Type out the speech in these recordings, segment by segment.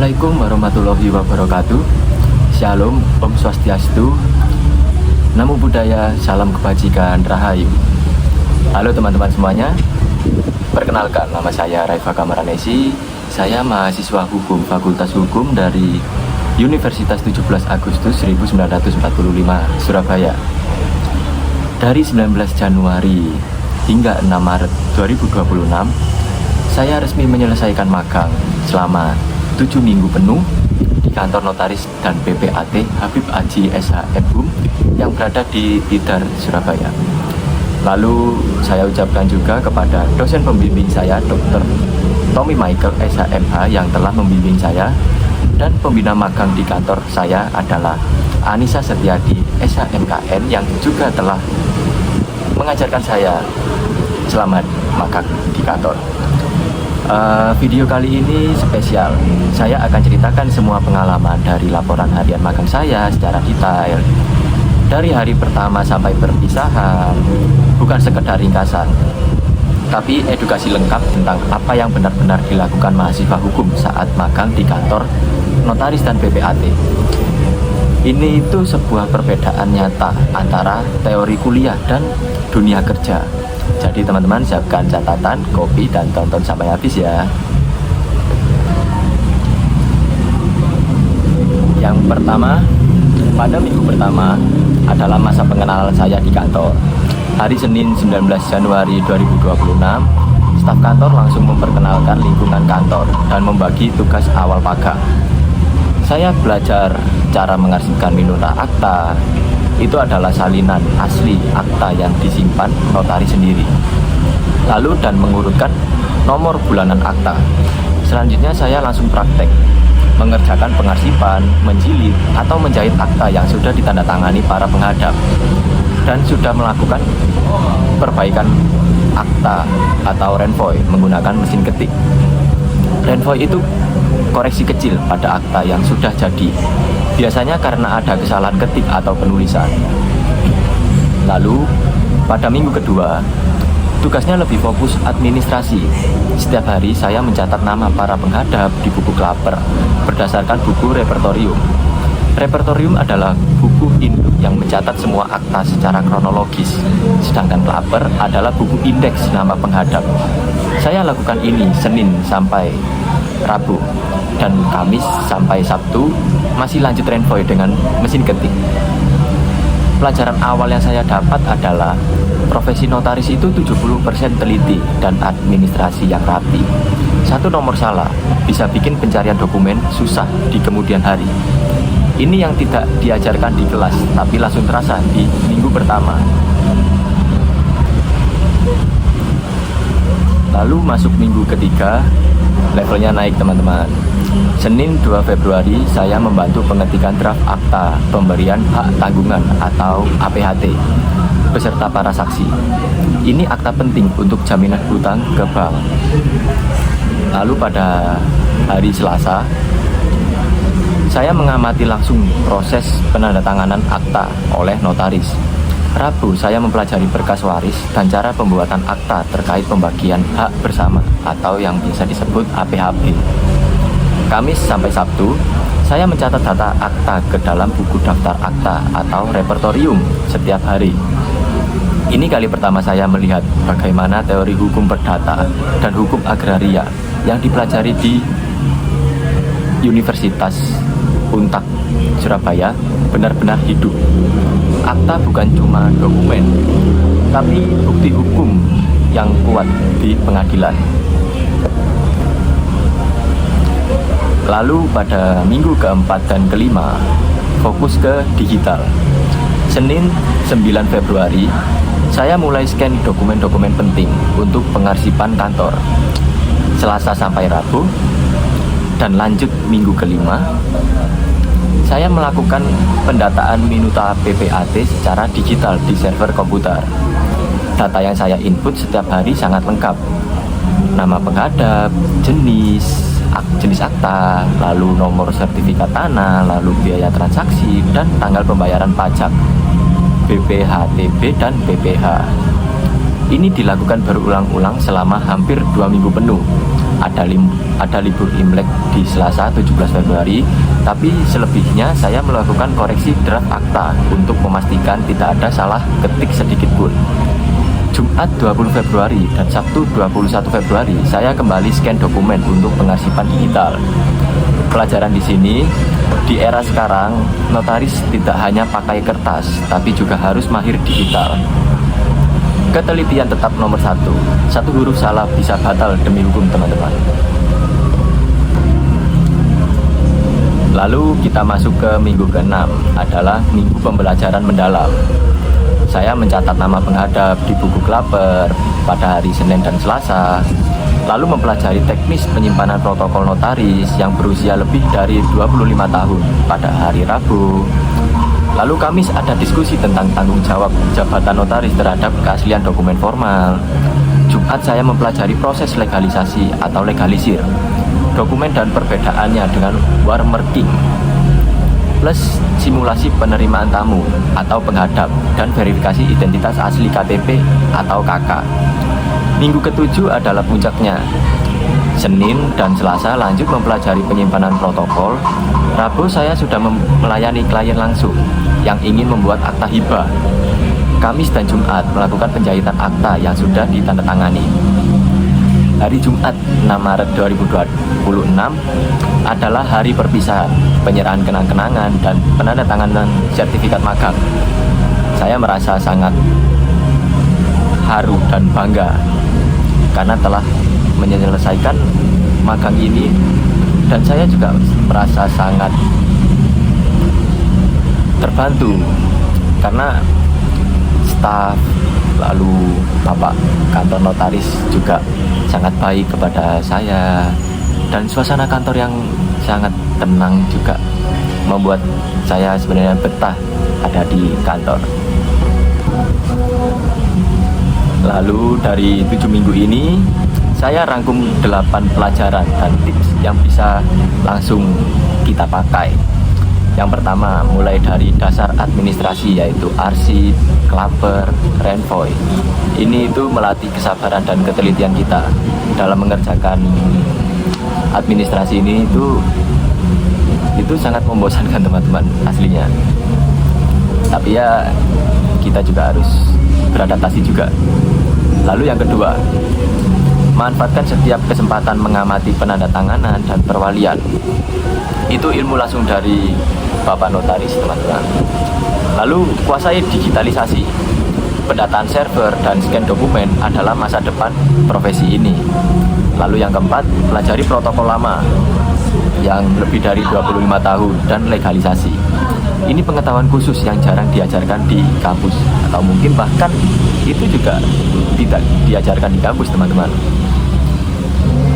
Assalamualaikum warahmatullahi wabarakatuh. Shalom, Om Swastiastu, Namo Buddhaya, salam kebajikan, Rahayu. Halo teman-teman semuanya. Perkenalkan, nama saya Raifa Kamaranesi. Saya mahasiswa hukum Fakultas Hukum dari Universitas 17 Agustus 1945 Surabaya. Dari 19 Januari hingga 6 Maret 2026, saya resmi menyelesaikan magang selama 7 minggu penuh di kantor notaris dan PPAT Habib Aji SHMHum yang berada di Tidar, Surabaya. Lalu saya ucapkan juga kepada dosen pembimbing saya, Dr. Tommy Michael SHMH, yang telah membimbing saya, dan pembina magang di kantor saya adalah Anissa Setiadi SHMKN yang juga telah mengajarkan saya selama magang di kantor. Video kali ini spesial. Saya akan ceritakan semua pengalaman dari laporan harian magang saya secara detail, dari hari pertama sampai perpisahan. Bukan sekedar ringkasan, tapi edukasi lengkap tentang apa yang benar-benar dilakukan mahasiswa hukum saat magang di kantor notaris dan PPAT. Ini itu sebuah perbedaan nyata antara teori kuliah dan dunia kerja. Jadi teman-teman siapkan catatan, kopi, dan tonton sampai habis ya. Yang pertama, pada minggu pertama adalah masa pengenalan saya di kantor. Hari Senin 19 Januari 2026, staf kantor langsung memperkenalkan lingkungan kantor dan membagi tugas awal magang. Saya belajar cara mengarsipkan minuta akta. Itu adalah salinan asli akta yang disimpan notaris sendiri. Lalu dan mengurutkan nomor bulanan akta. Selanjutnya saya langsung praktek mengerjakan pengarsipan, menjilid, atau menjahit akta yang sudah ditandatangani para penghadap, dan sudah melakukan perbaikan akta atau renvoy menggunakan mesin ketik. Renvoy itu koreksi kecil pada akta yang sudah jadi, biasanya karena ada kesalahan ketik atau penulisan. Lalu pada minggu kedua, tugasnya lebih fokus administrasi. Setiap hari saya mencatat nama para penghadap di buku klaper berdasarkan buku repertorium. Repertorium adalah buku induk yang mencatat semua akta secara kronologis, sedangkan klaper adalah buku indeks nama penghadap. Saya lakukan ini Senin sampai Rabu, dan Kamis sampai Sabtu masih lanjut renvoy dengan mesin ketik. Pelajaran awal yang saya dapat adalah profesi notaris itu 70% teliti dan administrasi yang rapi. Satu nomor salah bisa bikin pencarian dokumen susah di kemudian hari. Ini yang tidak diajarkan di kelas, tapi langsung terasa di minggu pertama. Lalu masuk minggu ketiga, levelnya naik teman-teman. Senin 2 Februari saya membantu pengetikan draft akta pemberian hak tanggungan atau APHT beserta para saksi. Ini akta penting untuk jaminan hutang ke bank. Lalu pada hari Selasa, saya mengamati langsung proses penandatanganan akta oleh notaris. Rabu, saya mempelajari berkas waris dan cara pembuatan akta terkait pembagian hak bersama atau yang bisa disebut APHP. Kamis sampai Sabtu, saya mencatat data akta ke dalam buku daftar akta atau repertorium setiap hari. Ini kali pertama saya melihat bagaimana teori hukum perdata dan hukum agraria yang dipelajari di Universitas Untak Surabaya benar-benar hidup. Akta bukan cuma dokumen, tapi bukti hukum yang kuat di pengadilan. Lalu pada minggu keempat dan kelima, fokus ke digital. Senin 9 Februari, saya mulai scan dokumen-dokumen penting untuk pengarsipan kantor. Selasa sampai Rabu, dan lanjut minggu kelima, saya melakukan pendataan minuta PPAT secara digital di server komputer. Data yang saya input setiap hari sangat lengkap. Nama penghadap, jenis akta, lalu nomor sertifikat tanah, lalu biaya transaksi, dan tanggal pembayaran pajak, BPHTB dan BPH. Ini dilakukan berulang-ulang selama hampir 2 minggu penuh. ada libur Imlek di Selasa 17 Februari, tapi selebihnya saya melakukan koreksi draft akta untuk memastikan tidak ada salah ketik sedikit pun. Jumat 20 Februari dan Sabtu 21 Februari saya kembali scan dokumen untuk pengarsipan digital. Pelajaran di sini, di era sekarang notaris tidak hanya pakai kertas, tapi juga harus mahir digital. Ketelitian tetap nomor satu huruf salah bisa batal demi hukum, teman-teman. Lalu kita masuk ke minggu ke-6, adalah minggu pembelajaran mendalam. Saya mencatat nama penghadap di buku Klaper pada hari Senin dan Selasa, lalu mempelajari teknis penyimpanan protokol notaris yang berusia lebih dari 25 tahun pada hari Rabu. Lalu Kamis ada diskusi tentang tanggung jawab jabatan notaris terhadap keaslian dokumen formal. Jumat saya mempelajari proses legalisasi atau legalisir dokumen dan perbedaannya dengan watermarking, plus simulasi penerimaan tamu atau penghadap dan verifikasi identitas asli KTP atau KK. Minggu ke-7 adalah puncaknya. Senin dan Selasa lanjut mempelajari penyimpanan protokol. Rabu saya sudah melayani klien langsung yang ingin membuat akta hibah. Kamis dan Jumat melakukan penjahitan akta yang sudah ditandatangani. Hari Jumat 6 Maret 2026 adalah hari perpisahan, penyerahan kenang-kenangan dan penandatanganan sertifikat magang. Saya merasa sangat haru dan bangga karena telah menyelesaikan magang ini, dan saya juga merasa sangat terbantu karena staf lalu Bapak kantor notaris juga sangat baik kepada saya, dan suasana kantor yang sangat tenang juga membuat saya sebenarnya betah ada di kantor. Lalu dari 7 minggu ini saya rangkum 8 pelajaran dan tips yang bisa langsung kita pakai. Yang pertama, mulai dari dasar administrasi yaitu arsip, klaper, renvoy. Ini itu melatih kesabaran dan ketelitian kita dalam mengerjakan administrasi ini. Itu sangat membosankan, teman-teman, aslinya. Tapi ya kita juga harus beradaptasi juga. Lalu yang kedua, manfaatkan setiap kesempatan mengamati penandatanganan dan perwalian. Itu ilmu langsung dari Bapak Notaris, teman-teman. Lalu kuasai digitalisasi. Pendataan server dan scan dokumen adalah masa depan profesi ini. Lalu yang keempat, pelajari protokol lama yang lebih dari 25 tahun dan legalisasi. Ini pengetahuan khusus yang jarang diajarkan di kampus, atau mungkin bahkan itu juga tidak diajarkan di kampus, teman-teman.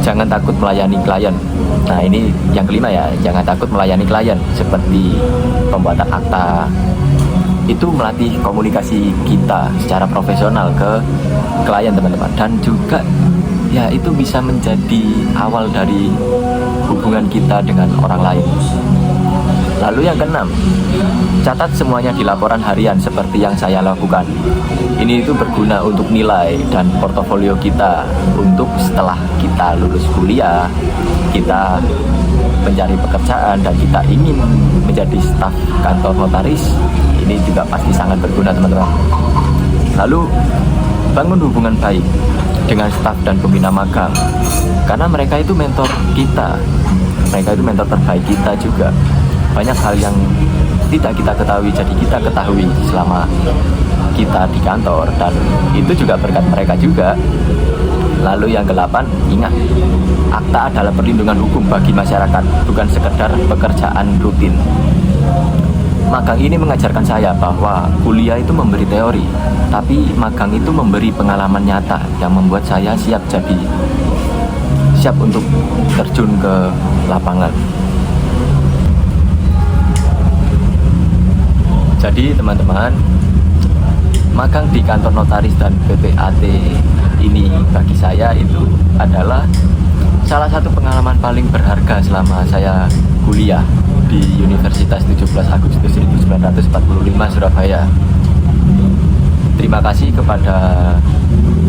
Jangan takut melayani klien. Nah, ini yang kelima ya, jangan takut melayani klien, seperti pembuatan akta. Itu melatih komunikasi kita secara profesional ke klien, teman-teman, dan juga ya itu bisa menjadi awal dari hubungan kita dengan orang lain. Lalu yang keenam, catat semuanya di laporan harian seperti yang saya lakukan. Ini itu berguna untuk nilai dan portofolio kita untuk setelah kita lulus kuliah, kita mencari pekerjaan dan kita ingin menjadi staf kantor notaris. Ini juga pasti sangat berguna, teman-teman. Lalu bangun hubungan baik dengan staf dan pembina magang, karena mereka itu mentor kita, mereka itu mentor terbaik kita juga. Banyak hal yang tidak kita ketahui, jadi kita ketahui selama kita di kantor, dan itu juga berkat mereka juga. Lalu yang ke-8, ingat, akta adalah perlindungan hukum bagi masyarakat, bukan sekedar pekerjaan rutin. Magang ini mengajarkan saya bahwa kuliah itu memberi teori, tapi magang itu memberi pengalaman nyata yang membuat saya siap untuk terjun ke lapangan. Jadi teman-teman, magang di kantor notaris dan PPAT ini bagi saya itu adalah salah satu pengalaman paling berharga selama saya kuliah di Universitas 17 Agustus 1945 Surabaya. Terima kasih kepada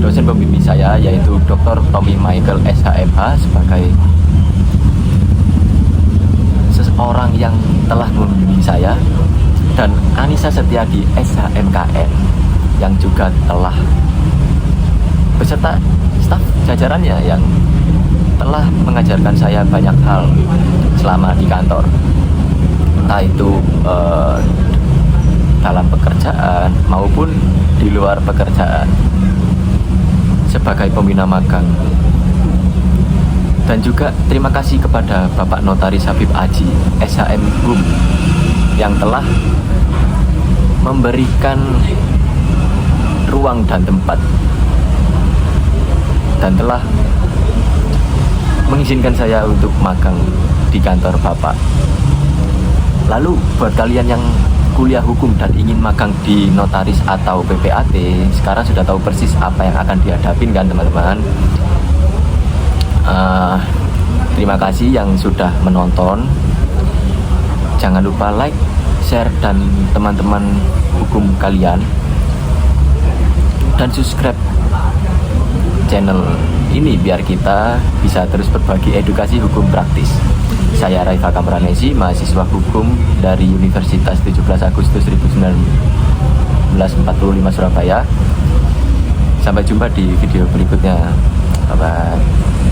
dosen pembimbing saya yaitu Dr. Tommy Michael SHMH sebagai seseorang yang telah membimbing saya, dan Anissa Setiadi SHMKN yang juga telah beserta staf jajarannya yang telah mengajarkan saya banyak hal selama di kantor, entah itu dalam pekerjaan maupun di luar pekerjaan sebagai pembina magang. Dan juga terima kasih kepada Bapak Notaris Habib Aji SHM HUM yang telah memberikan ruang dan tempat dan telah mengizinkan saya untuk magang di kantor Bapak. Lalu buat kalian yang kuliah hukum dan ingin magang di notaris atau PPAT, sekarang sudah tahu persis apa yang akan dihadapin kan teman-teman. Terima kasih yang sudah menonton. Jangan lupa like, share, dan teman-teman hukum kalian, dan subscribe channel ini biar kita bisa terus berbagi edukasi hukum praktis. Saya Raifa Kamranesi, mahasiswa hukum dari Universitas 17 Agustus 1945 Surabaya. Sampai jumpa di video berikutnya. Bye-bye.